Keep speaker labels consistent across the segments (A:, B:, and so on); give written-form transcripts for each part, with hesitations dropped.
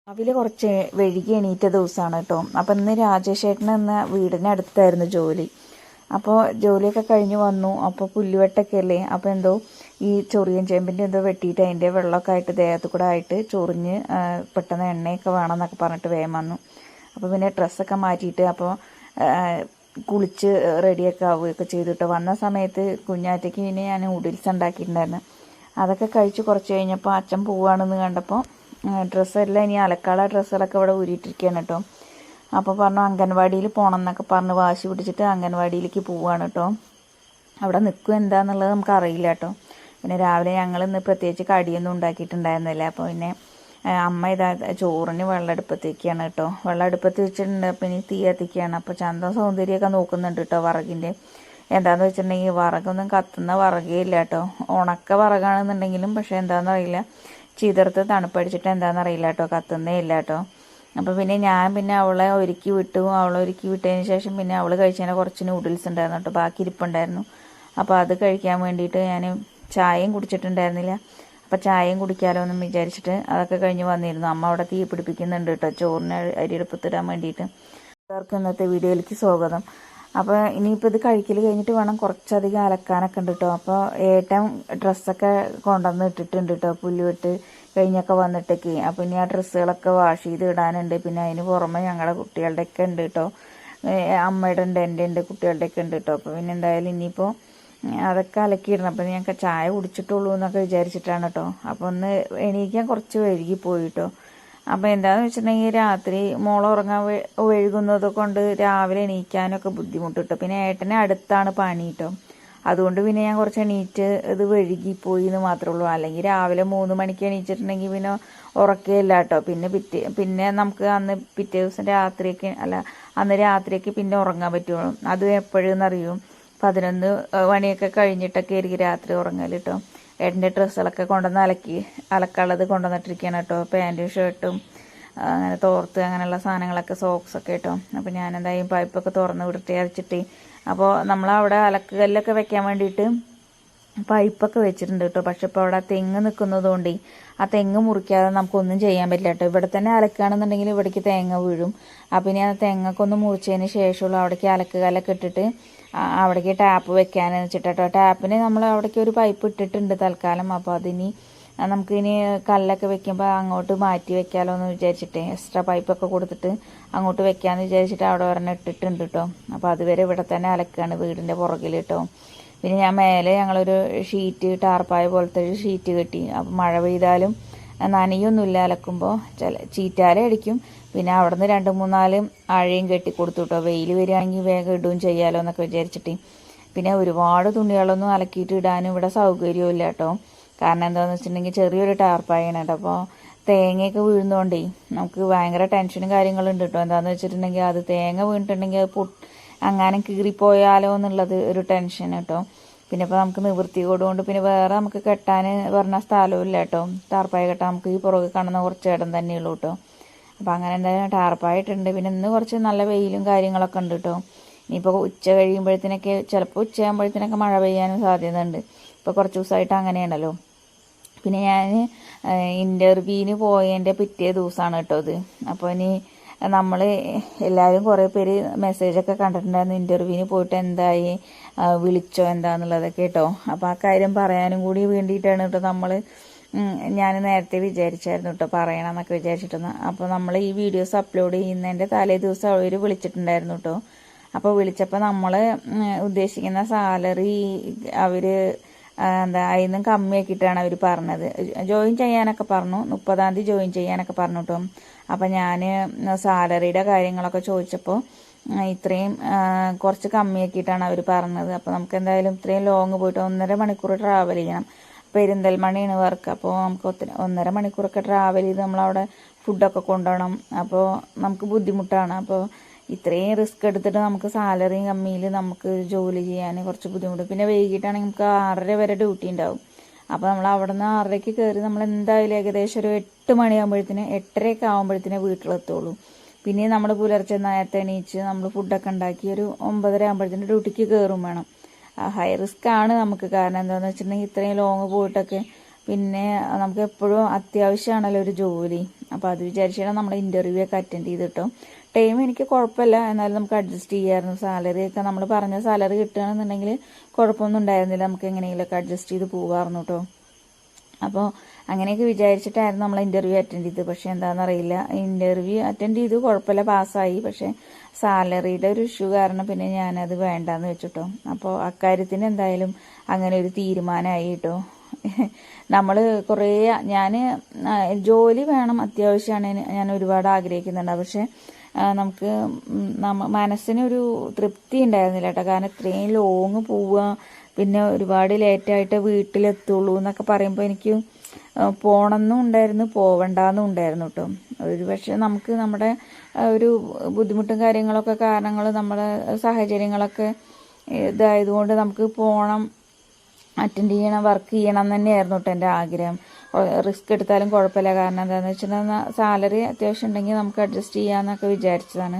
A: രാവിലെ കുറച്ച് വൈകി എണീറ്റ ദിവസമാണ് കേട്ടോ. അപ്പം ഇന്ന് രാജേഷേട്ടന് ഇന്ന് വീടിനടുത്തായിരുന്നു ജോലി. അപ്പോൾ ജോലിയൊക്കെ കഴിഞ്ഞ് വന്നു. അപ്പോൾ പുല്ലുവെട്ടൊക്കെ അല്ലേ, അപ്പോൾ എന്തോ ഈ ചൊറിയൻ ചേമ്പിൻ്റെ എന്തോ വെട്ടിയിട്ട് അതിൻ്റെ വെള്ളമൊക്കെ ആയിട്ട് ദേഹത്ത് കൂടെ ആയിട്ട് ചൊറിഞ്ഞ് പെട്ടെന്ന് എണ്ണയൊക്കെ വേണമെന്നൊക്കെ പറഞ്ഞിട്ട് വേഗം വന്നു. അപ്പോൾ പിന്നെ ഡ്രസ്സൊക്കെ മാറ്റിയിട്ട് അപ്പോൾ കുളിച്ച് റെഡിയൊക്കെ ആവുകയൊക്കെ ചെയ്തിട്ട് വന്ന സമയത്ത് കുഞ്ഞാറ്റയ്ക്ക് പിന്നെ ഞാൻ നൂഡിൽസ് ഉണ്ടാക്കിയിട്ടുണ്ടായിരുന്നു. അതൊക്കെ കഴിച്ച് കുറച്ച് കഴിഞ്ഞപ്പോൾ അച്ഛൻ പോവുകയാണെന്ന് കണ്ടപ്പോൾ ഡ്രസ്സെല്ലാം ഇനി അലക്കാള ഡ്രസ്സുകളൊക്കെ ഇവിടെ ഊരിയിട്ടിരിക്കുകയാണ് കേട്ടോ. അപ്പോൾ പറഞ്ഞു അംഗൻവാടിയിൽ പോകണം എന്നൊക്കെ പറഞ്ഞ് വാശി പിടിച്ചിട്ട് അംഗൻവാടിയിലേക്ക് പോവുകയാണ് കേട്ടോ. അവിടെ നിൽക്കും എന്താണെന്നുള്ളത് നമുക്ക് അറിയില്ല കേട്ടോ. പിന്നെ രാവിലെ ഞങ്ങൾ ഇന്ന് പ്രത്യേകിച്ച് കടിയൊന്നും ഉണ്ടാക്കിയിട്ടുണ്ടായിരുന്നില്ല. അപ്പോൾ പിന്നെ അമ്മ ഇതാ ചോറിന് വെള്ളം അടുപ്പത്തേക്കാണ് കേട്ടോ. വെള്ളം അടുപ്പത്ത് വെച്ചിട്ടുണ്ട്. അപ്പോൾ ഇനി തീ കത്തിക്കുകയാണ്. അപ്പോൾ ചന്തം സൗന്ദര്യമൊക്കെ നോക്കുന്നുണ്ട് കേട്ടോ വിറകിൻ്റെ. എന്താണെന്ന് വെച്ചിട്ടുണ്ടെങ്കിൽ വിറകൊന്നും കത്തുന്ന വിറകേ ഇല്ല കേട്ടോ. ഉണക്ക വിറകാണെന്നുണ്ടെങ്കിലും പക്ഷേ എന്താണെന്നറിയില്ല, ചിതർത്ത് തണുപ്പടിച്ചിട്ട് എന്താണെന്നറിയില്ല കേട്ടോ, കത്തുന്നേ ഇല്ല കേട്ടോ. അപ്പോൾ പിന്നെ ഞാൻ അവളെ ഒരുക്കി വിട്ടു. അവളെ ഒരുക്കി വിട്ടതിന് ശേഷം പിന്നെ അവൾ കഴിച്ചതിന് കുറച്ച് നൂഡിൽസ് ഉണ്ടായിരുന്നു കേട്ടോ, ബാക്കി ഇരിപ്പുണ്ടായിരുന്നു. അപ്പോൾ അത് കഴിക്കാൻ വേണ്ടിയിട്ട് ഞാൻ ചായയും കുടിച്ചിട്ടുണ്ടായിരുന്നില്ല. അപ്പോൾ ചായയും കുടിക്കാമല്ലോ എന്ന് വിചാരിച്ചിട്ട് അതൊക്കെ കഴിഞ്ഞ് വന്നിരുന്നു. അമ്മ അവിടെ തീ പിടിപ്പിക്കുന്നുണ്ട് കേട്ടോ, ചോറിന് അരിയെടുപ്പത്തിടാൻ വേണ്ടിയിട്ട്. എല്ലാവർക്കും ഇന്നത്തെ വീഡിയോയിലേക്ക് സ്വാഗതം. അപ്പോൾ ഇനിയിപ്പോൾ ഇത് കഴിക്കൽ കഴിഞ്ഞിട്ട് വേണം കുറച്ചധികം അലക്കാനൊക്കെ ഉണ്ട് കേട്ടോ. അപ്പോൾ ഏട്ടൻ ഡ്രസ്സൊക്കെ കൊണ്ടുവന്ന് ഇട്ടിട്ടുണ്ട് കേട്ടോ, പുല്ലുവിട്ട് കഴിഞ്ഞൊക്കെ വന്നിട്ടൊക്കെ. അപ്പോൾ ഇനി ആ ഡ്രസ്സുകളൊക്കെ വാഷ് ചെയ്ത് ഇടാനുണ്ട്. പിന്നെ അതിന് പുറമെ ഞങ്ങളുടെ കുട്ടികളുടെയൊക്കെ ഉണ്ട് കേട്ടോ, അമ്മയുടെ ഉണ്ട്, എൻ്റെ ഉണ്ട്, കുട്ടികളുടെയൊക്കെ ഉണ്ട് കേട്ടോ. അപ്പോൾ പിന്നെ എന്തായാലും ഇനിയിപ്പോൾ അതൊക്കെ അലക്കിയിടണം. അപ്പോൾ ഞങ്ങൾക്ക് ചായ കുടിച്ചിട്ടുള്ളൂ എന്നൊക്കെ വിചാരിച്ചിട്ടാണ് കേട്ടോ. അപ്പോൾ ഒന്ന് എണീക്കാൻ കുറച്ച് വൈകി പോയി കേട്ടോ. അപ്പോൾ എന്താണെന്ന് വെച്ചിട്ടുണ്ടെങ്കിൽ രാത്രി മോള് ഉറങ്ങാൻ വൈകുന്നത് കൊണ്ട് രാവിലെ എണീക്കാനൊക്കെ ബുദ്ധിമുട്ട് കിട്ടും. പിന്നെ ഏട്ടനെ അടുത്താണ് പണി കേട്ടോ, അതുകൊണ്ട് പിന്നെ ഞാൻ കുറച്ച് എണീറ്റ് ഇത് വൈകിപ്പോയി എന്ന് മാത്രമേ ഉള്ളൂ. അല്ലെങ്കിൽ രാവിലെ 3 മണിക്ക് എണീച്ചിട്ടുണ്ടെങ്കിൽ പിന്നെ ഉറക്കുകയില്ല കേട്ടോ. പിന്നെ നമുക്ക് അന്ന് പിറ്റേ ദിവസം അന്ന് രാത്രിയൊക്കെ പിന്നെ ഉറങ്ങാൻ പറ്റുള്ളൂ. അത് എപ്പോഴെന്നറിയും 11 മണിയൊക്കെ കഴിഞ്ഞിട്ടൊക്കെ ആയിരിക്കും രാത്രി ഉറങ്ങൽ കേട്ടോ. ഏട്ടൻ്റെ ഡ്രസ്സുകളൊക്കെ കൊണ്ടുവന്ന് അലക്കാനുള്ളത് കൊണ്ടുവന്നിട്ടിരിക്കുകയാണ് കേട്ടോ. പാൻറ്റും ഷർട്ടും അങ്ങനെ തോർത്ത് അങ്ങനെയുള്ള സാധനങ്ങളൊക്കെ, സോക്സൊക്കെ കേട്ടോ. അപ്പോൾ ഞാൻ എന്തായാലും പൈപ്പൊക്കെ തുറന്ന് വൃത്തിയാച്ചിട്ട്, അപ്പോൾ നമ്മളവിടെ അലക്കുകല്ലൊക്കെ വെക്കാൻ വേണ്ടിയിട്ട് പൈപ്പൊക്കെ വെച്ചിട്ടുണ്ട് കേട്ടോ. പക്ഷെ ഇപ്പോൾ അവിടെ തെങ്ങ് നിൽക്കുന്നതുകൊണ്ട് ആ തെങ്ങ് മുറിക്കാതെ നമുക്കൊന്നും ചെയ്യാൻ പറ്റില്ല കേട്ടോ. ഇവിടെ തന്നെ അലക്കുകയാണെന്നുണ്ടെങ്കിൽ ഇവിടേക്ക് തേങ്ങ വീഴും. അപ്പം ഇനി ആ തെങ്ങൊക്കെ ഒന്ന് മുറിച്ചതിന് ശേഷമുള്ള അവിടേക്ക് അലക്കുകല്ലൊക്കെ ഇട്ടിട്ട് അവിടേക്ക് ടാപ്പ് വെക്കാനെന്ന് വെച്ചിട്ട് കേട്ടോ. ടാപ്പിന് നമ്മൾ അവിടേക്ക് ഒരു പൈപ്പ് ഇട്ടിട്ടുണ്ട് തൽക്കാലം. അപ്പോൾ അതിനി നമുക്കിനി കല്ലൊക്കെ വെക്കുമ്പോൾ അങ്ങോട്ട് മാറ്റി വെക്കാമല്ലോ എന്ന് വിചാരിച്ചിട്ട് എക്സ്ട്രാ പൈപ്പൊക്കെ കൊടുത്തിട്ട് അങ്ങോട്ട് വെക്കാമെന്ന് വിചാരിച്ചിട്ട് അവിടെ ഒരെണ്ണം ഇട്ടിട്ടുണ്ട് കേട്ടോ. അപ്പോൾ അതുവരെ ഇവിടെ തന്നെ അലക്കുകയാണ് വീടിൻ്റെ പുറകിൽ കേട്ടോ. പിന്നെ ഞാൻ മേലെ ഞങ്ങളൊരു ഷീറ്റ്, ടാർപ്പായ പോലത്തെ ഒരു ഷീറ്റ് കെട്ടി. അപ്പോൾ മഴ പെയ്താലും നനയൊന്നുമില്ല അലക്കുമ്പോൾ, ചീറ്റാലേ അടിക്കും. പിന്നെ അവിടെ നിന്ന് 2-3-4 അഴയും കെട്ടി കൊടുത്തു കേട്ടോ. വെയിൽ വരികയാണെങ്കിൽ വേഗം ഇടുകയും ചെയ്യാമല്ലോ എന്നൊക്കെ വിചാരിച്ചിട്ട്. പിന്നെ ഒരുപാട് തുണികളൊന്നും അലക്കിയിട്ട് ഇടാനും ഇവിടെ സൗകര്യവും ഇല്ല കേട്ടോ. കാരണം എന്താണെന്ന് വെച്ചിട്ടുണ്ടെങ്കിൽ ചെറിയൊരു ടാർപ്പായാണ് കേട്ടോ. അപ്പോൾ തേങ്ങയൊക്കെ വീഴുന്നതുകൊണ്ടേ നമുക്ക് ഭയങ്കര ടെൻഷനും കാര്യങ്ങളുണ്ട് കേട്ടോ. എന്താണെന്ന് വെച്ചിട്ടുണ്ടെങ്കിൽ അത് തേങ്ങ വീണിട്ടുണ്ടെങ്കിൽ അത് അങ്ങനെ കീറിപ്പോയാലോ എന്നുള്ളത് ഒരു ടെൻഷൻ കേട്ടോ. പിന്നെ ഇപ്പോൾ നമുക്ക് നിവൃത്തിയോടുകൊണ്ട് പിന്നെ വേറെ നമുക്ക് കെട്ടാൻ പറഞ്ഞ സ്ഥലവും ഇല്ല കേട്ടോ. ടാർപ്പായ കെട്ടാൻ നമുക്ക് ഈ പുറകെ കാണുന്ന കുറച്ച് ഇടം തന്നെയുള്ളൂ കേട്ടോ. അപ്പോൾ അങ്ങനെ എന്തായാലും ടാർപ്പായിട്ടുണ്ട്. പിന്നെ ഇന്ന് കുറച്ച് നല്ല വെയിലും കാര്യങ്ങളൊക്കെ ഉണ്ട് കേട്ടോ. ഇനിയിപ്പോൾ ഉച്ച കഴിയുമ്പോഴത്തേനൊക്കെ ചിലപ്പോൾ ഉച്ചയാകുമ്പോഴത്തേനൊക്കെ മഴ പെയ്യാനും സാധ്യതയുണ്ട്. ഇപ്പോൾ കുറച്ച് ദിവസമായിട്ട് അങ്ങനെയാണല്ലോ. പിന്നെ ഞാൻ ഇൻ്റർവ്യൂവിന് പോയതിൻ്റെ പിറ്റേ ദിവസമാണ് കേട്ടോ ഇത്. അപ്പോൾ ഇനി നമ്മൾ എല്ലാവരും കുറേ പേര് മെസ്സേജൊക്കെ കണ്ടിട്ടുണ്ടായിരുന്നു, ഇൻ്റർവ്യൂവിന് പോയിട്ട് എന്തായി, വിളിച്ചോ എന്താണെന്നുള്ളതൊക്കെ കേട്ടോ. അപ്പോൾ ആ കാര്യം പറയാനും കൂടി വേണ്ടിയിട്ടാണ് കേട്ടോ ഞാൻ നേരത്തെ വിചാരിച്ചായിരുന്നു കേട്ടോ പറയണം എന്നൊക്കെ വിചാരിച്ചിട്ടുണ്ടെന്ന്. അപ്പോൾ നമ്മൾ ഈ വീഡിയോസ് അപ്ലോഡ് ചെയ്യുന്നതിൻ്റെ തലേ ദിവസം അവർ വിളിച്ചിട്ടുണ്ടായിരുന്നു കേട്ടോ. അപ്പോൾ വിളിച്ചപ്പോൾ നമ്മൾ ഉദ്ദേശിക്കുന്ന സാലറി അവർ അതിൽ നിന്നും കമ്മിയാക്കിയിട്ടാണ് അവർ പറഞ്ഞത്. ജോയിൻ ചെയ്യാനൊക്കെ പറഞ്ഞു, 30-ാം തീയതി ജോയിൻ ചെയ്യാനൊക്കെ പറഞ്ഞു കേട്ടോ. അപ്പം ഞാൻ സാലറിയുടെ കാര്യങ്ങളൊക്കെ ചോദിച്ചപ്പോൾ ഇത്രയും കുറച്ച് കമ്മിയാക്കിയിട്ടാണ് അവർ പറഞ്ഞത്. അപ്പോൾ നമുക്ക് എന്തായാലും ഇത്രയും ലോങ് പോയിട്ട് 1.5 മണിക്കൂർ ട്രാവൽ ചെയ്യണം. പെരിന്തൽമണ്ണയാണ് വർക്ക്. അപ്പോൾ നമുക്ക് 1.5 മണിക്കൂറൊക്കെ ട്രാവൽ ചെയ്ത് നമ്മളവിടെ ഫുഡൊക്കെ കൊണ്ടുപോകണം. അപ്പോൾ നമുക്ക് ബുദ്ധിമുട്ടാണ്. അപ്പോൾ ഇത്രയും റിസ്ക് എടുത്തിട്ട് നമുക്ക് സാലറിയും കമ്മിയിൽ നമുക്ക് ജോലി ചെയ്യാൻ കുറച്ച് ബുദ്ധിമുട്ട്. പിന്നെ വൈകിട്ടാണെങ്കിൽ നമുക്ക് 6:30 വരെ ഡ്യൂട്ടി ഉണ്ടാവും. അപ്പോൾ നമ്മൾ അവിടെ നിന്ന് 6:30-ക്ക് കയറി നമ്മൾ എന്തായാലും ഏകദേശം ഒരു 8 മണിയാകുമ്പോഴത്തേന് 8:30 ആകുമ്പോഴത്തേനെ വീട്ടിലെത്തുള്ളൂ. പിന്നെ നമ്മൾ പുലർച്ചെ നേരത്തെ എണീച്ച് നമ്മൾ ഫുഡൊക്കെ ഉണ്ടാക്കി ഒരു 9:30 ആകുമ്പോഴത്തേന് ഡ്യൂട്ടിക്ക് കയറും വേണം. ഹൈ റിസ്ക് ആണ് നമുക്ക്. കാരണം എന്താണെന്ന് വെച്ചിട്ടുണ്ടെങ്കിൽ ഇത്രയും ലോങ് പോയിട്ടൊക്കെ പിന്നെ നമുക്ക് എപ്പോഴും അത്യാവശ്യമാണല്ലോ ഒരു ജോലി. അപ്പോൾ അത് വിചാരിച്ചാണ് നമ്മൾ ഇൻ്റർവ്യൂ ഒക്കെ അറ്റൻഡ് ചെയ്തിട്ടോ. ടൈം എനിക്ക് കുഴപ്പമില്ല, എന്നാലും നമുക്ക് അഡ്ജസ്റ്റ് ചെയ്യാമായിരുന്നു. സാലറി ഒക്കെ നമ്മൾ പറഞ്ഞ സാലറി കിട്ടുകയാണെന്നുണ്ടെങ്കിൽ കുഴപ്പമൊന്നും ഉണ്ടായിരുന്നില്ല, നമുക്ക് എങ്ങനെയെങ്കിലുമൊക്കെ അഡ്ജസ്റ്റ് ചെയ്ത് പോകാമായിരുന്നു കേട്ടോ. അപ്പോൾ അങ്ങനെയൊക്കെ വിചാരിച്ചിട്ടായിരുന്നു നമ്മൾ ഇൻ്റർവ്യൂ അറ്റൻഡ് ചെയ്തത്. പക്ഷേ എന്താണെന്നറിയില്ല, ഇൻ്റർവ്യൂ അറ്റൻഡ് ചെയ്തു, കുഴപ്പമില്ല, പാസ്സായി. പക്ഷേ സാലറിയുടെ ഒരു ഇഷ്യൂ കാരണം പിന്നെ ഞാനത് വേണ്ടാന്ന് വെച്ചിട്ടോ. അപ്പോൾ അക്കാര്യത്തിന് എന്തായാലും അങ്ങനെ ഒരു തീരുമാനമായി കേട്ടോ. നമ്മൾ കുറേ ഞാൻ ജോലി വേണം, അത്യാവശ്യമാണ്, ഞാൻ ഒരുപാട് ആഗ്രഹിക്കുന്നുണ്ട്. പക്ഷേ നമുക്ക് മനസ്സിനൊരു തൃപ്തി ഉണ്ടായിരുന്നില്ല കേട്ടോ. കാരണം ഇത്രയും ലോങ് പോവുക, പിന്നെ ഒരുപാട് ലേറ്റായിട്ട് വീട്ടിലെത്തുള്ളൂ എന്നൊക്കെ പറയുമ്പോൾ എനിക്ക് പോകണമെന്നും ഉണ്ടായിരുന്നു, പോവണ്ടെന്നും ഉണ്ടായിരുന്നു കേട്ടോ. ഒരു പക്ഷേ നമുക്ക് നമ്മുടെ ഒരു ബുദ്ധിമുട്ടും കാര്യങ്ങളൊക്കെ കാരണങ്ങൾ, നമ്മുടെ സാഹചര്യങ്ങളൊക്കെ ഇതായതുകൊണ്ട് നമുക്ക് പോകണം, അറ്റൻഡ് ചെയ്യണം, വർക്ക് ചെയ്യണം തന്നെയായിരുന്നു കേട്ടോ എൻ്റെ ആഗ്രഹം. റിസ്ക് എടുത്താലും കുഴപ്പമില്ല, കാരണം എന്താണെന്ന് വെച്ചിട്ടുണ്ടെങ്കിൽ സാലറി അത്യാവശ്യം ഉണ്ടെങ്കിൽ നമുക്ക് അഡ്ജസ്റ്റ് ചെയ്യാമെന്നൊക്കെ വിചാരിച്ചതാണ്.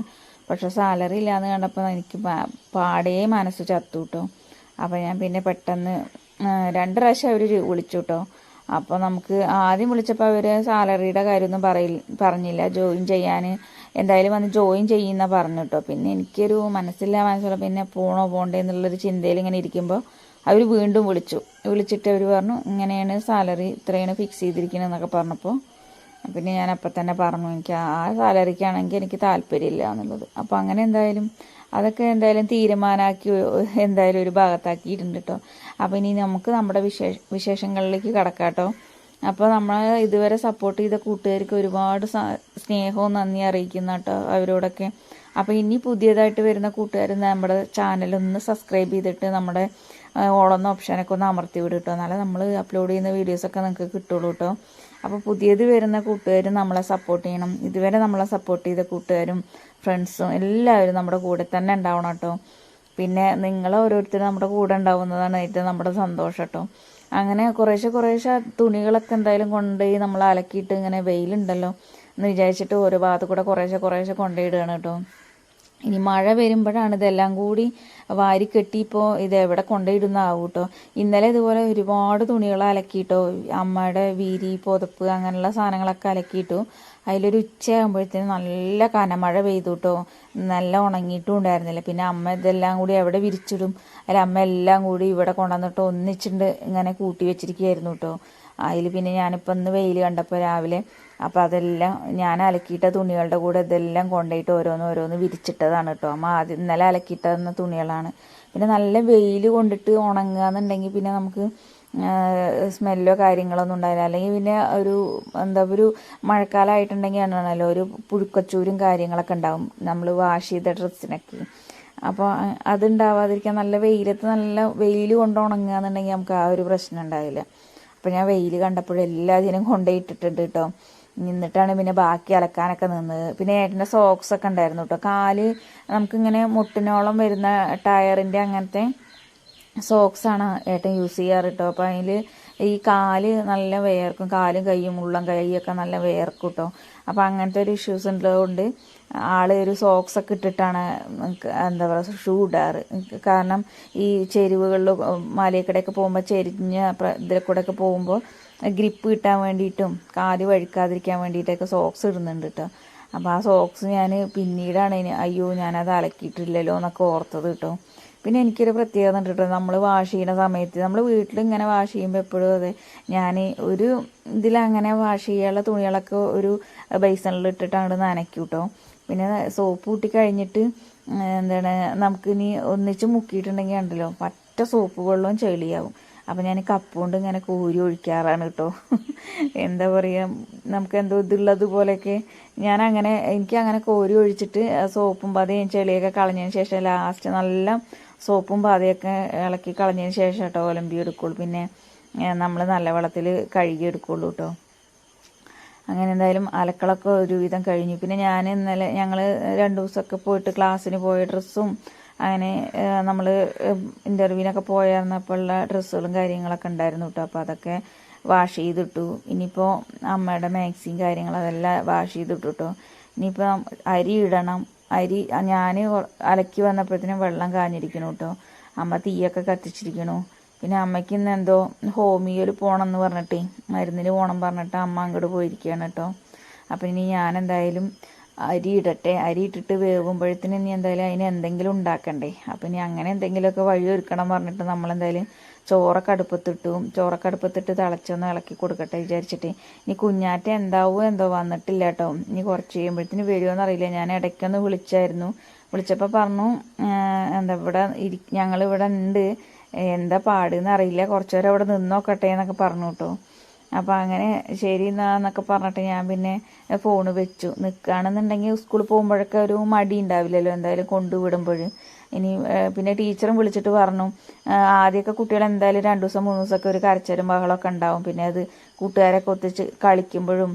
A: പക്ഷേ സാലറി ഇല്ലയെന്ന് കണ്ടപ്പോൾ എനിക്ക് പാടേ മനസ്സ് ചത്തു കേട്ടോ. അപ്പോൾ ഞാൻ പിന്നെ പെട്ടെന്ന് 2 പ്രാവശ്യം അവർ വിളിച്ചു കേട്ടോ. അപ്പോൾ നമുക്ക് ആദ്യം വിളിച്ചപ്പോൾ അവർ സാലറിയുടെ കാര്യമൊന്നും പറഞ്ഞില്ല, ജോയിൻ ചെയ്യാൻ എന്തായാലും വന്ന് ജോയിൻ ചെയ്യുന്ന പറഞ്ഞു കേട്ടോ. പിന്നെ എനിക്കൊരു മനസ്സില്ല, പിന്നെ പോണ്ടേ എന്നുള്ളൊരു ചിന്തയിൽ ഇങ്ങനെ ഇരിക്കുമ്പോൾ അവർ വീണ്ടും വിളിച്ചിട്ട് അവർ പറഞ്ഞു ഇങ്ങനെയാണ് സാലറി ഇത്രയാണ് ഫിക്സ് ചെയ്തിരിക്കുന്നത് എന്നൊക്കെ പറഞ്ഞപ്പോൾ പിന്നെ ഞാൻ അപ്പം തന്നെ പറഞ്ഞു എനിക്ക് ആ സാലറിക്കാണെങ്കിൽ എനിക്ക് താല്പര്യമില്ല എന്നുള്ളത്. അപ്പോൾ അങ്ങനെ എന്തായാലും അതൊക്കെ എന്തായാലും തീരുമാനമാക്കി എന്തായാലും ഒരു ഭാഗത്താക്കിയിട്ടുണ്ട് കേട്ടോ. അപ്പോൾ ഇനി നമുക്ക് നമ്മുടെ വിശേഷങ്ങളിലേക്ക് കടക്കാം കേട്ടോ. അപ്പോൾ നമ്മൾ ഇതുവരെ സപ്പോർട്ട് ചെയ്ത കൂട്ടുകാർക്ക് ഒരുപാട് സ്നേഹവും നന്ദി അറിയിക്കുന്ന കേട്ടോ അവരോടൊക്കെ. അപ്പോൾ ഇനി പുതിയതായിട്ട് വരുന്ന കൂട്ടുകാർ നമ്മുടെ ചാനലൊന്ന് സബ്സ്ക്രൈബ് ചെയ്തിട്ട് നമ്മുടെ ഓളെന്ന ഓപ്ഷനൊക്കെ ഒന്ന് അമർത്തി വിടും കേട്ടോ. എന്നാലേ നമ്മൾ അപ്ലോഡ് ചെയ്യുന്ന വീഡിയോസൊക്കെ നിങ്ങൾക്ക് കിട്ടുള്ളൂ കേട്ടോ. അപ്പോൾ പുതിയത് വരുന്ന കൂട്ടുകാരും നമ്മളെ സപ്പോർട്ട് ചെയ്യണം. ഇതുവരെ നമ്മളെ സപ്പോർട്ട് ചെയ്ത കൂട്ടുകാരും ഫ്രണ്ട്സും എല്ലാവരും നമ്മുടെ കൂടെ തന്നെ ഉണ്ടാവണം കേട്ടോ. പിന്നെ നിങ്ങൾ ഓരോരുത്തരും നമ്മുടെ കൂടെ ഉണ്ടാവുന്നതാണ് ഏറ്റവും നമ്മുടെ സന്തോഷം കേട്ടോ. അങ്ങനെ കുറേശ്ശെ തുണികളൊക്കെ എന്തായാലും കൊണ്ടുപോയി നമ്മൾ അലക്കിയിട്ട് ഇങ്ങനെ വെയിലുണ്ടല്ലോ എന്ന് വിചാരിച്ചിട്ട് ഓരോ ഭാഗത്ത് കൂടെ കുറേശ്ശെ കൊണ്ടുപോയിടുകയാണ് കേട്ടോ. ഇനി മഴ വരുമ്പോഴാണ് ഇതെല്ലാം കൂടി വാരി കെട്ടിയപ്പോൾ ഇതെവിടെ കൊണ്ടുപോയിടുന്നാവും കേട്ടോ. ഇന്നലെ ഇതുപോലെ ഒരുപാട് തുണികൾ അലക്കിയിട്ടോ, അമ്മയുടെ വീരി പുതപ്പ് അങ്ങനെയുള്ള സാധനങ്ങളൊക്കെ അലക്കിയിട്ടു. അതിലൊരു ഉച്ചയാകുമ്പോഴത്തേനും നല്ല കനമഴ പെയ്തു കേട്ടോ. നല്ല ഉണങ്ങിയിട്ടും ഉണ്ടായിരുന്നില്ല. പിന്നെ അമ്മ ഇതെല്ലാം കൂടി എവിടെ വിരിച്ചിടും, അതിൽ അമ്മ എല്ലാം കൂടി ഇവിടെ കൊണ്ടുവന്നിട്ട് ഒന്നിച്ചിട്ട് ഇങ്ങനെ കൂട്ടി വെച്ചിരിക്കുകയായിരുന്നു കേട്ടോ. അതിൽ പിന്നെ ഞാനിപ്പോൾ ഇന്ന് വെയിൽ കണ്ടപ്പോൾ രാവിലെ, അപ്പോൾ അതെല്ലാം ഞാൻ അലക്കിയിട്ട തുണികളുടെ കൂടെ ഇതെല്ലാം കൊണ്ടുപോയിട്ട് ഓരോന്ന് വിരിച്ചിട്ടതാണ് കേട്ടോ. അമ്മ ആദ്യം ഇന്നലെ അലക്കിയിട്ടന്ന തുണികളാണ്. പിന്നെ നല്ല വെയിൽ കൊണ്ടിട്ട് ഉണങ്ങുക എന്നുണ്ടെങ്കിൽ പിന്നെ നമുക്ക് സ്മെല്ലോ കാര്യങ്ങളൊന്നും ഉണ്ടാവില്ല. അല്ലെങ്കിൽ പിന്നെ ഒരു മഴക്കാലമായിട്ടുണ്ടെങ്കിൽ ആണല്ലോ ഒരു പുഴുക്കച്ചൂരും കാര്യങ്ങളൊക്കെ ഉണ്ടാവും നമ്മൾ വാഷ് ചെയ്ത ഡ്രസ്സിനൊക്കെ. അപ്പോൾ അതുണ്ടാവാതിരിക്കാൻ നല്ല വെയിലത്ത് നല്ല വെയിൽ കൊണ്ട് ഉണങ്ങുക എന്നുണ്ടെങ്കിൽ നമുക്ക് ആ ഒരു പ്രശ്നം ഉണ്ടാവില്ല. അപ്പോൾ ഞാൻ വെയിൽ കണ്ടപ്പോഴെല്ലാത്തിനും കൊണ്ടുപോയിട്ടിട്ടുണ്ട് കേട്ടോ. നിന്നിട്ടാണ് പിന്നെ ബാക്കി അലക്കാനൊക്കെ നിന്നത്. പിന്നെ ഏട്ടൻ്റെ സോക്സൊക്കെ ഉണ്ടായിരുന്നു കേട്ടോ. കാല് നമുക്കിങ്ങനെ മുട്ടിനോളം വരുന്ന ടയറിൻ്റെ അങ്ങനത്തെ സോക്സാണ് ഏട്ടൻ യൂസ് ചെയ്യാറ് കേട്ടോ. അപ്പോൾ അതിൽ ഈ കാല് നല്ല വേർക്കും, കാലും കൈയും ഉള്ളം കൈയൊക്കെ നല്ല വേർക്കും കേട്ടോ. അപ്പോൾ അങ്ങനത്തെ ഒരു ഇഷ്യൂസ് ഉള്ളതുകൊണ്ട് ആൾ ഒരു സോക്സൊക്കെ ഇട്ടിട്ടാണ് എന്താ പറയുക ഷൂ ഇടാറ്. കാരണം ഈ ചെരുവുകളിൽ മലയക്കടയൊക്കെ പോകുമ്പോൾ ചെരിഞ്ഞ ഇതിൽ കൂടെയൊക്കെ പോകുമ്പോൾ ഗ്രിപ്പ് കിട്ടാൻ വേണ്ടിയിട്ടും കാല് വഴുക്കാതിരിക്കാൻ വേണ്ടിയിട്ടൊക്കെ സോക്സ് ഇടുന്നുണ്ട് കേട്ടോ. അപ്പോൾ ആ സോക്സ് ഞാൻ പിന്നീടാണ് അയ്യോ ഞാനത് അലക്കിയിട്ടില്ലല്ലോ എന്നൊക്കെ ഓർത്തത് കേട്ടോ. പിന്നെ എനിക്കൊരു പ്രത്യേകത ഉണ്ട് കേട്ടോ, നമ്മൾ വാഷ് ചെയ്യുന്ന സമയത്ത് നമ്മൾ വീട്ടിൽ ഇങ്ങനെ വാഷ് ചെയ്യുമ്പോൾ എപ്പോഴും അതെ ഞാൻ ഒരു ഇതിലങ്ങനെ വാഷ് ചെയ്യാനുള്ള തുണികളൊക്കെ ഒരു ബേസണിൽ ഇട്ടിട്ട് അങ്ങോട്ട് നനയ്ക്കും കേട്ടോ. പിന്നെ സോപ്പ് കൂട്ടി കഴിഞ്ഞിട്ട് എന്താണ് നമുക്കിനി ഒന്നിച്ച് മുക്കിയിട്ടുണ്ടെങ്കിൽ ഉണ്ടല്ലോ പറ്റ സോപ്പ് വെള്ളവും ചെളിയാവും. അപ്പം ഞാൻ കപ്പ് കൊണ്ട് ഇങ്ങനെ കോരി ഒഴിക്കാറാണ് കേട്ടോ. എന്താ പറയുക, നമുക്ക് എന്തോ ഇതുള്ളത് പോലെയൊക്കെ എനിക്കങ്ങനെ കോരി ഒഴിച്ചിട്ട് സോപ്പും പതയും ചെളിയൊക്കെ കളഞ്ഞതിന് ശേഷം ലാസ്റ്റ് നല്ല സോപ്പും പാതയൊക്കെ ഇളക്കി കളഞ്ഞതിന് ശേഷം കേട്ടോ ഒലമ്പി എടുക്കുള്ളൂ. പിന്നെ നമ്മൾ നല്ല വെള്ളത്തിൽ കഴുകി എടുക്കുള്ളൂ കേട്ടോ. അങ്ങനെ എന്തായാലും അലക്കളൊക്കെ ഒരുവിധം കഴിഞ്ഞു. പിന്നെ ഞങ്ങൾ 2 ദിവസമൊക്കെ പോയിട്ട് ക്ലാസ്സിന് പോയ ഡ്രസ്സും അങ്ങനെ നമ്മൾ ഇൻ്റർവ്യൂവിനൊക്കെ പോയിരുന്നപ്പോഴുള്ള ഡ്രസ്സുകളും കാര്യങ്ങളൊക്കെ ഉണ്ടായിരുന്നു കേട്ടോ. അപ്പോൾ അതൊക്കെ വാഷ് ചെയ്തിട്ടു. ഇനിയിപ്പോൾ അമ്മയുടെ മാക്സിയും കാര്യങ്ങളും അതെല്ലാം വാഷ് ചെയ്തിട്ടു കേട്ടോ. ഇനിയിപ്പോൾ അരി ഇടണം. ഞാൻ അലക്കി വന്നപ്പോഴത്തേനും വെള്ളം കാഞ്ഞിരിക്കണു കേട്ടോ. അമ്മ തീയൊക്കെ കത്തിച്ചിരിക്കണു. പിന്നെ അമ്മയ്ക്ക് ഇന്ന് എന്തോ ഹോമിയോയിൽ പോകണമെന്ന് പറഞ്ഞിട്ടേ മരുന്നിന് പോകണം പറഞ്ഞിട്ട് അമ്മ അങ്ങോട്ട് പോയിരിക്കുകയാണ് കേട്ടോ. അപ്പം ഇനി ഞാൻ എന്തായാലും അരി ഇടട്ടെ. അരി ഇട്ടിട്ട് വേകുമ്പോഴത്തേന് ഇനി എന്തായാലും അതിന് എന്തെങ്കിലും ഉണ്ടാക്കണ്ടേ. അപ്പം ഇനി അങ്ങനെ എന്തെങ്കിലുമൊക്കെ വഴി ഒരുക്കണം പറഞ്ഞിട്ട് നമ്മളെന്തായാലും ചോറൊക്കെ അടുപ്പത്തിട്ട് തിളച്ചൊന്ന് ഇളക്കി കൊടുക്കട്ടെ വിചാരിച്ചിട്ട്. ഇനി കുഞ്ഞാറ്റ എന്താവോ എന്തോ വന്നിട്ടില്ല കേട്ടോ. ഇനി കുറച്ച് കഴിയുമ്പോഴത്തേന് വരുമോയെന്ന് അറിയില്ല. ഞാൻ ഇടയ്ക്കൊന്ന് വിളിച്ചായിരുന്നു. വിളിച്ചപ്പോൾ പറഞ്ഞു എന്താ ഞങ്ങളിവിടെ ഉണ്ട്, എന്താ പാടെന്ന് അറിയില്ല, കുറച്ച് നേരം അവിടെ നിന്നോക്കട്ടെ എന്നൊക്കെ പറഞ്ഞു കേട്ടോ. അപ്പോൾ അങ്ങനെ ശരി എന്നൊക്കെ പറഞ്ഞിട്ട് ഞാൻ പിന്നെ ഫോണ് വെച്ചു. നിൽക്കുകയാണെന്നുണ്ടെങ്കിൽ സ്കൂളിൽ പോകുമ്പോഴൊക്കെ ഒരു മടി ഉണ്ടാവില്ലല്ലോ എന്തായാലും കൊണ്ടുവിടുമ്പോൾ. ഇനി പിന്നെ ടീച്ചറും വിളിച്ചിട്ട് പറഞ്ഞു ആദ്യമൊക്കെ കുട്ടികൾ എന്തായാലും 2 ദിവസം 3 ദിവസമൊക്കെ ഒരു കരച്ചിലും ബഹളമൊക്കെ ഉണ്ടാവും. പിന്നെ അത് കൂട്ടുകാരൊക്കെ ഒത്തിച്ച് കളിക്കുമ്പോഴും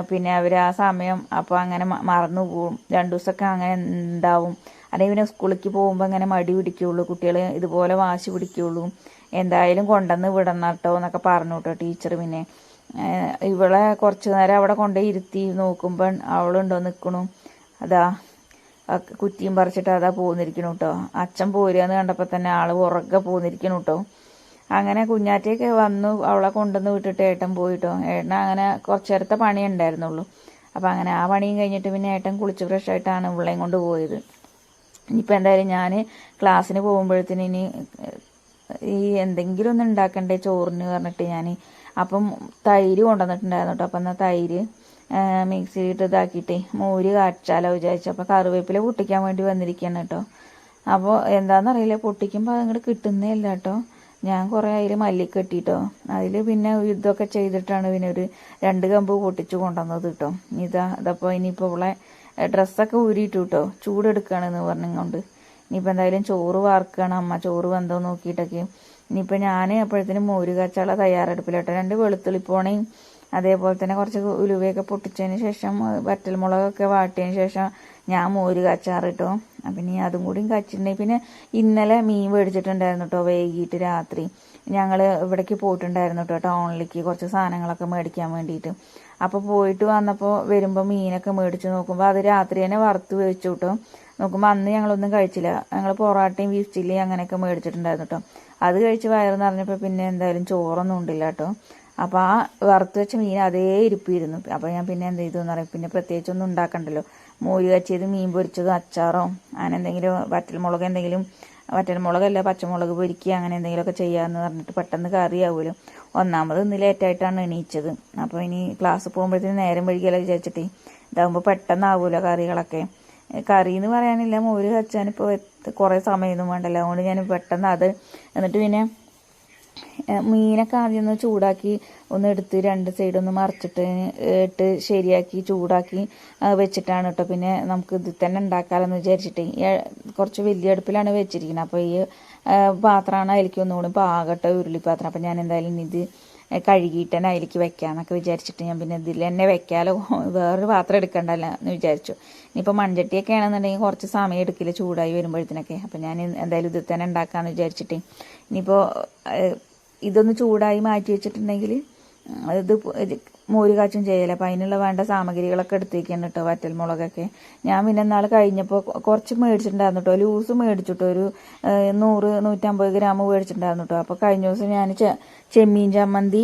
A: പിന്നെ അവർ ആ സമയം അപ്പോൾ അങ്ങനെ മറന്നു പോവും. 2 ദിവസമൊക്കെ അങ്ങനെ ഉണ്ടാവും. അല്ലെങ്കിൽ പിന്നെ സ്കൂളിലേക്ക് പോകുമ്പോൾ അങ്ങനെ മടി പിടിക്കുകയുള്ളൂ, കുട്ടികൾ ഇതുപോലെ വാശി പിടിക്കുകയുള്ളൂ. എന്തായാലും കൊണ്ടുവന്ന് വിടണം കേട്ടോ എന്നൊക്കെ പറഞ്ഞു കേട്ടോ ടീച്ചർ. പിന്നെ ഇവളെ കുറച്ച് നേരം അവിടെ കൊണ്ടുപോയി ഇരുത്തി നോക്കുമ്പോൾ അവളുണ്ടോ നിൽക്കണു, അതാ കുറ്റിയും പറിച്ചിട്ട് അതാ പോന്നിരിക്കണു കേട്ടോ. അച്ഛൻ പോരുകയെന്ന് കണ്ടപ്പോൾ തന്നെ ആൾ ഉറക്കെ പോന്നിരിക്കണു കേട്ടോ. അങ്ങനെ കുഞ്ഞാറ്റയൊക്കെ വന്നു, അവളെ കൊണ്ടുവന്ന് വിട്ടിട്ട് ഏട്ടൻ പോയിട്ടോ. ഏട്ടൻ അങ്ങനെ കുറച്ച് നേരത്തെ പണി ഉണ്ടായിരുന്നുള്ളൂ. അപ്പോൾ അങ്ങനെ ആ പണിയും കഴിഞ്ഞിട്ട് പിന്നെ ഏട്ടൻ കുളിച്ച് ഫ്രഷായിട്ടാണ് ഇവളെയും കൊണ്ട് പോയത്. ഇനിയിപ്പോൾ എന്തായാലും ഞാൻ ക്ലാസ്സിന് പോകുമ്പോഴത്തേന് ഇനി ഈ എന്തെങ്കിലും ഒന്ന് ഉണ്ടാക്കണ്ടേ ചോറിന് പറഞ്ഞിട്ട് ഞാൻ അപ്പം തൈര് കൊണ്ടുവന്നിട്ടുണ്ടായിരുന്നു കേട്ടോ. അപ്പം എന്നാൽ തൈര് മിക്സിയിലിട്ട് ഇതാക്കിയിട്ടേ മോര് കാച്ചാലോ വിചാരിച്ചു. അപ്പോൾ കറിവേപ്പില പൊട്ടിക്കാൻ വേണ്ടി വന്നിരിക്കുകയാണ് കേട്ടോ. അപ്പോൾ എന്താണെന്നറിയില്ല, പൊട്ടിക്കുമ്പോൾ അതങ്ങോട്ട് കിട്ടുന്നേ ഇല്ല കേട്ടോ. ഞാൻ കുറേ അതിൽ മല്ലിക്കെട്ടിട്ടോ, അതിൽ പിന്നെ ഇതൊക്കെ ചെയ്തിട്ടാണ് പിന്നെ ഒരു 2 കമ്പ് പൊട്ടിച്ച് കൊണ്ടുവന്നത് കേട്ടോ. ഇതപ്പോൾ ഇനിയിപ്പോൾ ഇവിടെ ഡ്രസ്സൊക്കെ ഊരിയിട്ടു കേട്ടോ, ചൂടെടുക്കുകയാണെന്ന് പറഞ്ഞുകൊണ്ട്. ഇനിയിപ്പോൾ എന്തായാലും ചോറ് വാർക്കുകയാണ് അമ്മ, ചോറ് വെന്തോ നോക്കിയിട്ടൊക്കെ. ഇനിയിപ്പോൾ ഞാൻ അപ്പോഴത്തേനും മോര് കാച്ചാള തയ്യാറെടുപ്പിലോട്ടോ. 2 വെളുത്തുള്ളിപ്പോണയും അതേപോലെ തന്നെ കുറച്ച് ഉലുവയൊക്കെ പൊട്ടിച്ചതിന് ശേഷം വറ്റൽമുളകൊക്കെ വാട്ടിയതിന് ശേഷം ഞാൻ മോര് കാച്ചാറ് കേട്ടോ. അപ്പം ഇനി അതും കൂടിയും കാച്ചിട്ടുണ്ടെങ്കിൽ പിന്നെ ഇന്നലെ മീൻ മേടിച്ചിട്ടുണ്ടായിരുന്നു കേട്ടോ. വൈകിട്ട് രാത്രി ഞങ്ങൾ ഇവിടേക്ക് പോയിട്ടുണ്ടായിരുന്നു കേട്ടോ, ടൗണിലേക്ക് കുറച്ച് സാധനങ്ങളൊക്കെ മേടിക്കാൻ വേണ്ടിയിട്ട്. അപ്പോൾ പോയിട്ട് വന്നപ്പോൾ വരുമ്പോൾ മീനൊക്കെ മേടിച്ച് നോക്കുമ്പോൾ അത് രാത്രി തന്നെ വറുത്ത് വെച്ചു കേട്ടോ. നോക്കുമ്പോൾ അന്ന് ഞങ്ങളൊന്നും കഴിച്ചില്ല. ഞങ്ങൾ പൊറാട്ടയും ബീഫ് ചില്ലിയും അങ്ങനെയൊക്കെ മേടിച്ചിട്ടുണ്ടായിരുന്നു കേട്ടോ. അത് കഴിച്ച് വയറ് നിറഞ്ഞപ്പോൾ പിന്നെ എന്തായാലും ചോറൊന്നും ഉണ്ടില്ല കേട്ടോ. അപ്പോൾ ആ വറുത്ത് വെച്ച മീൻ അതേ ഇരിപ്പിരുന്നു. അപ്പോൾ ഞാൻ പിന്നെ എന്ത് ചെയ്തു എന്ന് പറയും, പിന്നെ പ്രത്യേകിച്ചൊന്നും ഉണ്ടാക്കണ്ടല്ലോ, മോര് കാച്ചിയത് മീൻ പൊരിച്ചതും അച്ചാറോ അങ്ങനെ എന്തെങ്കിലും വറ്റൽമുളകല്ല പച്ചമുളക് പൊരിക്കുക അങ്ങനെ എന്തെങ്കിലുമൊക്കെ ചെയ്യാമെന്ന് പറഞ്ഞിട്ട് പെട്ടെന്ന് കറിയാവുമല്ലോ. ഒന്നാമത് ഇന്ന് ലേറ്റായിട്ടാണ് എണീച്ചത്. അപ്പോൾ ഇനി ക്ലാസ് പോകുമ്പോഴത്തേന് നേരം വൈകിയല്ലോ വിചാരിച്ചിട്ടേ ഇതാകുമ്പോൾ പെട്ടെന്നാവുമല്ലോ കറികളൊക്കെ. കറി എന്ന് പറയാനില്ല, മോര് കാച്ചാനിപ്പോൾ കുറേ സമയമൊന്നും വേണ്ടല്ലോ. അതുകൊണ്ട് ഞാൻ പെട്ടെന്ന് അത് എന്നിട്ട് പിന്നെ മീനൊക്കെ ആദ്യം ഒന്ന് ചൂടാക്കി ഒന്ന് എടുത്ത് 2 സൈഡൊന്ന് മറിച്ചിട്ട് ശരിയാക്കി ചൂടാക്കി വെച്ചിട്ടാണ് കേട്ടോ. പിന്നെ നമുക്ക് ഇതിൽ തന്നെ ഉണ്ടാക്കാമെന്ന് വിചാരിച്ചിട്ട് കുറച്ച് വലിയ അടുപ്പിലാണ് വെച്ചിരിക്കുന്നത്. അപ്പോൾ ഈ പാത്രമാണ് അതിലേക്ക് ഒന്നുകൂടി പാകട്ടെ, ഉരുളിപ്പാത്രം. അപ്പോൾ ഞാൻ എന്തായാലും ഇത് കഴുകിയിട്ട് തന്നെ അതിലേക്ക് വെക്കാമെന്നൊക്കെ വിചാരിച്ചിട്ട് ഞാൻ പിന്നെ ഇതിൽ തന്നെ വെക്കാലോ, വേറൊരു പാത്രം എടുക്കണ്ടല്ലോ എന്ന് വിചാരിച്ചു. ഇനിയിപ്പോൾ മൺചട്ടിയൊക്കെ ആണെന്നുണ്ടെങ്കിൽ കുറച്ച് സമയം എടുക്കില്ല ചൂടായി വരുമ്പോഴത്തേനൊക്കെ. അപ്പം ഞാൻ എന്തായാലും ഇതിൽ തന്നെ ഉണ്ടാക്കാമെന്ന് വിചാരിച്ചിട്ട് ഇനിയിപ്പോൾ ഇതൊന്ന് ചൂടായി മാറ്റി വെച്ചിട്ടുണ്ടെങ്കിൽ ഇത് മോര് കാച്ചും ചെയ്യല. അപ്പം അതിനുള്ള വേണ്ട സാമഗ്രികളൊക്കെ എടുത്തേക്കാണ് കേട്ടോ. വറ്റൽമുളകൊക്കെ ഞാൻ പിന്നെ നാൾ കഴിഞ്ഞപ്പോൾ കുറച്ച് മേടിച്ചിട്ടുണ്ടായിരുന്നു കേട്ടോ, ലൂസ് മേടിച്ചിട്ടോ, ഒരു 100-150 ഗ്രാം മേടിച്ചിട്ടുണ്ടായിരുന്നു കേട്ടോ. അപ്പോൾ കഴിഞ്ഞ ദിവസം ഞാൻ ചെമ്മീൻ ചമ്മന്തി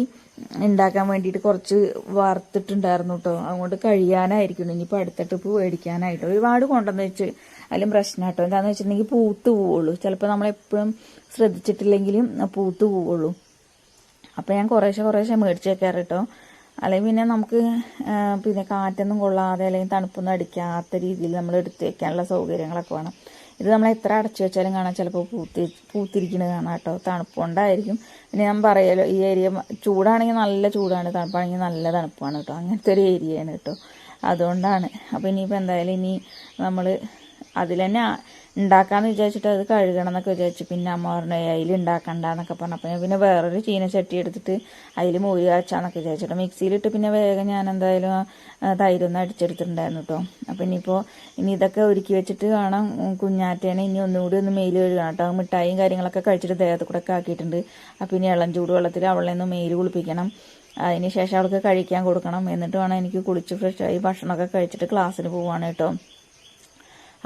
A: ഉണ്ടാക്കാൻ വേണ്ടിയിട്ട് കുറച്ച് വറുത്തിട്ടുണ്ടായിരുന്നു കേട്ടോ. അതുകൊണ്ട് കഴിയാനായിരിക്കും ഇനിയിപ്പോൾ അടുത്ത ട്രിപ്പ് മേടിക്കാനായിട്ട്. ഒരുപാട് കൊണ്ടുവന്ന് വെച്ച് അതിലും പ്രശ്നം കേട്ടോ. എന്താണെന്ന് വെച്ചിട്ടുണ്ടെങ്കിൽ പൂത്ത് പോവുള്ളൂ, ചിലപ്പോൾ നമ്മളെപ്പോഴും ശ്രദ്ധിച്ചിട്ടില്ലെങ്കിലും പൂത്ത് പോവുള്ളൂ. അപ്പോൾ ഞാൻ കുറേശ്ശെ മേടിച്ച് വെക്കാറ് കേട്ടോ. അല്ലെങ്കിൽ പിന്നെ നമുക്ക് പിന്നെ കാറ്റൊന്നും കൊള്ളാതെ അല്ലെങ്കിൽ തണുപ്പൊന്നും അടിക്കാത്ത രീതിയിൽ നമ്മൾ എടുത്ത് വെക്കാനുള്ള സൗകര്യങ്ങളൊക്കെ വേണം. ഇത് നമ്മൾ എത്ര അടച്ചു വെച്ചാലും കാണാം ചിലപ്പോൾ പൂത്തിരിക്കുന്നത് കാണാം കേട്ടോ. തണുപ്പുകൊണ്ടായിരിക്കും. പിന്നെ ഞാൻ പറയുമല്ലോ, ഈ ഏരിയ ചൂടാണെങ്കിൽ നല്ല ചൂടാണ്, തണുപ്പാണെങ്കിൽ നല്ല തണുപ്പാണ് കേട്ടോ. അങ്ങനത്തെ ഒരു ഏരിയയാണ് കേട്ടോ. അതുകൊണ്ടാണ്. അപ്പോൾ ഇനിയിപ്പോൾ എന്തായാലും ഇനി നമ്മൾ അതിൽ തന്നെ ഉണ്ടാക്കാമെന്ന് വിചാരിച്ചിട്ട് അത് കഴുകണം എന്നൊക്കെ വിചാരിച്ചു. പിന്നെ അമ്മ പറഞ്ഞു അതിൽ ഉണ്ടാക്കണ്ട എന്നൊക്കെ പറഞ്ഞപ്പോൾ ഞാൻ പിന്നെ വേറൊരു ചീനച്ചട്ടി എടുത്തിട്ട് അതിൽ മോര് കാച്ചാന്നൊക്കെ വിചാരിച്ചിട്ട് മിക്സിയിലിട്ട് പിന്നെ വേഗം ഞാൻ എന്തായാലും തൈരൊന്നും അടിച്ചെടുത്തിട്ടുണ്ടായിരുന്നു കേട്ടോ. അപ്പോൾ ഇനി ഇതൊക്കെ ഒരുക്കി വെച്ചിട്ട് വേണം കുഞ്ഞാറ്റേനെ ഇനി ഒന്നുകൂടി ഒന്ന് മെയിൽ കഴുകണം കേട്ടോ. മിഠായിയും കാര്യങ്ങളൊക്കെ കഴിച്ചിട്ട് ദേഹത്ത് കൂടെ ഒക്കെ ആക്കിയിട്ടുണ്ട്. അപ്പോൾ ഇനി ഇളം ചൂടുവെള്ളത്തിൽ അവളെ ഒന്ന് മെയിൽ കുളിപ്പിക്കണം. അതിന് ശേഷം അവൾക്ക് കഴിക്കാൻ കൊടുക്കണം. എന്നിട്ട് വേണം എനിക്ക് കുളിച്ച് ഫ്രഷായി ഭക്ഷണമൊക്കെ കഴിച്ചിട്ട് ക്ലാസ്സിന് പോവാണ് കേട്ടോ.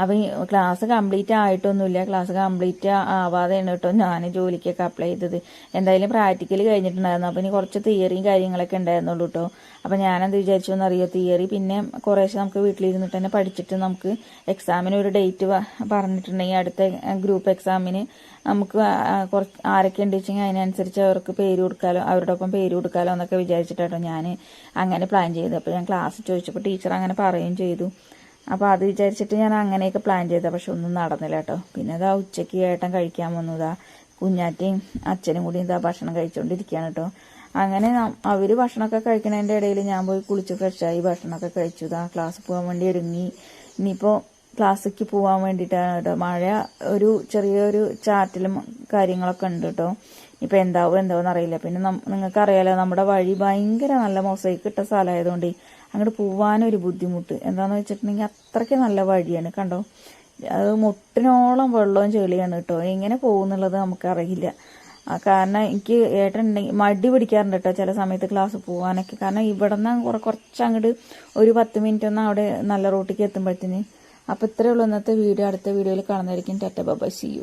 A: അപ്പം ഈ ക്ലാസ് കംപ്ലീറ്റ് ആയിട്ടൊന്നുമില്ല. ക്ലാസ് കംപ്ലീറ്റ് ആവാതെയാണ് കേട്ടോ ഞാൻ ജോലിക്കൊക്കെ അപ്ലൈ ചെയ്തത്. എന്തായാലും പ്രാക്ടിക്കൽ കഴിഞ്ഞിട്ടുണ്ടായിരുന്നു. അപ്പം ഇനി കുറച്ച് തിയറിയും കാര്യങ്ങളൊക്കെ ഉണ്ടായിരുന്നുള്ളൂ കേട്ടോ. അപ്പം ഞാനെന്ത് വിചാരിച്ചു എന്നറിയോ, തിയറി പിന്നെ കുറേശ്ശെ നമുക്ക് വീട്ടിലിരുന്നിട്ട് തന്നെ പഠിച്ചിട്ട് നമുക്ക് എക്സാമിന് ഒരു ഡേറ്റ് പറഞ്ഞിട്ടുണ്ടെങ്കിൽ അടുത്ത ഗ്രൂപ്പ് എക്സാമിന് നമുക്ക് കുറച്ച് ആരൊക്കെ ഉണ്ട് വെച്ചെങ്കിൽ അതിനനുസരിച്ച് അവർക്ക് പേര് കൊടുക്കാലോ, അവരുടെ ഒപ്പം പേര് കൊടുക്കാലോ എന്നൊക്കെ വിചാരിച്ചിട്ടോ ഞാൻ അങ്ങനെ പ്ലാൻ ചെയ്തു. അപ്പോൾ ഞാൻ ക്ലാസ് ചോദിച്ചപ്പോൾ ടീച്ചർ അങ്ങനെ പറയുകയും ചെയ്തു. അപ്പോൾ അത് വിചാരിച്ചിട്ട് ഞാൻ അങ്ങനെയൊക്കെ പ്ലാൻ ചെയ്തത്. പക്ഷെ ഒന്നും നടന്നില്ല കേട്ടോ. പിന്നെ ഇതാ ഉച്ചയ്ക്ക് ഏട്ടൻ കഴിക്കാൻ വന്നതാ, കുഞ്ഞാറ്റയും അച്ഛനും കൂടി ഇതാ ഭക്ഷണം കഴിച്ചുകൊണ്ടിരിക്കുകയാണ് കേട്ടോ. അങ്ങനെ അവർ ഭക്ഷണമൊക്കെ കഴിക്കുന്നതിൻ്റെ ഇടയിൽ ഞാൻ പോയി കുളിച്ച് ഫ്രഷായി ഭക്ഷണമൊക്കെ കഴിച്ചു. ഇതാ ക്ലാസ് പോകാൻ വേണ്ടി ഒരുങ്ങി. ഇനിയിപ്പോൾ ക്ലാസ്സിലേക്ക് പോകാൻ വേണ്ടിയിട്ടാണ് കേട്ടോ. മഴ ഒരു ചെറിയൊരു ചാറ്റലും കാര്യങ്ങളൊക്കെ ഉണ്ട് കേട്ടോ. ഇപ്പം എന്താവെന്ന് അറിയില്ല. പിന്നെ നിങ്ങൾക്കറിയാലോ നമ്മുടെ വഴി ഭയങ്കര നല്ല മൊസൈക്ക് ഇട്ട സ്ഥലമായതുകൊണ്ട് അങ്ങോട്ട് പോകാനൊരു ബുദ്ധിമുട്ട്. എന്താണെന്ന് വെച്ചിട്ടുണ്ടെങ്കിൽ അത്രയ്ക്ക് നല്ല വഴിയാണ് കണ്ടോ. അത് മുട്ടിനോളം വെള്ളവും ചെളിയാണ് കേട്ടോ. എങ്ങനെ പോകുന്നുള്ളത് നമുക്കറിയില്ല. കാരണം എനിക്ക് ഏട്ടനുണ്ടെങ്കിൽ മടി പിടിക്കാറുണ്ട് കേട്ടോ ചില സമയത്ത് ക്ലാസ് പോകാനൊക്കെ. കാരണം ഇവിടെ നിന്ന് കുറച്ച് അങ്ങോട്ട് ഒരു 10 മിനിറ്റ് ഒന്നും അവിടെ നല്ല റൂട്ടിലേക്ക് എത്തുമ്പോഴത്തേന്. അപ്പോൾ ഇത്രയേ ഉള്ളൂ ഇന്നത്തെ വീഡിയോ. അടുത്ത വീഡിയോയിൽ കാണുന്നതായിരിക്കും. Tata bye, see U.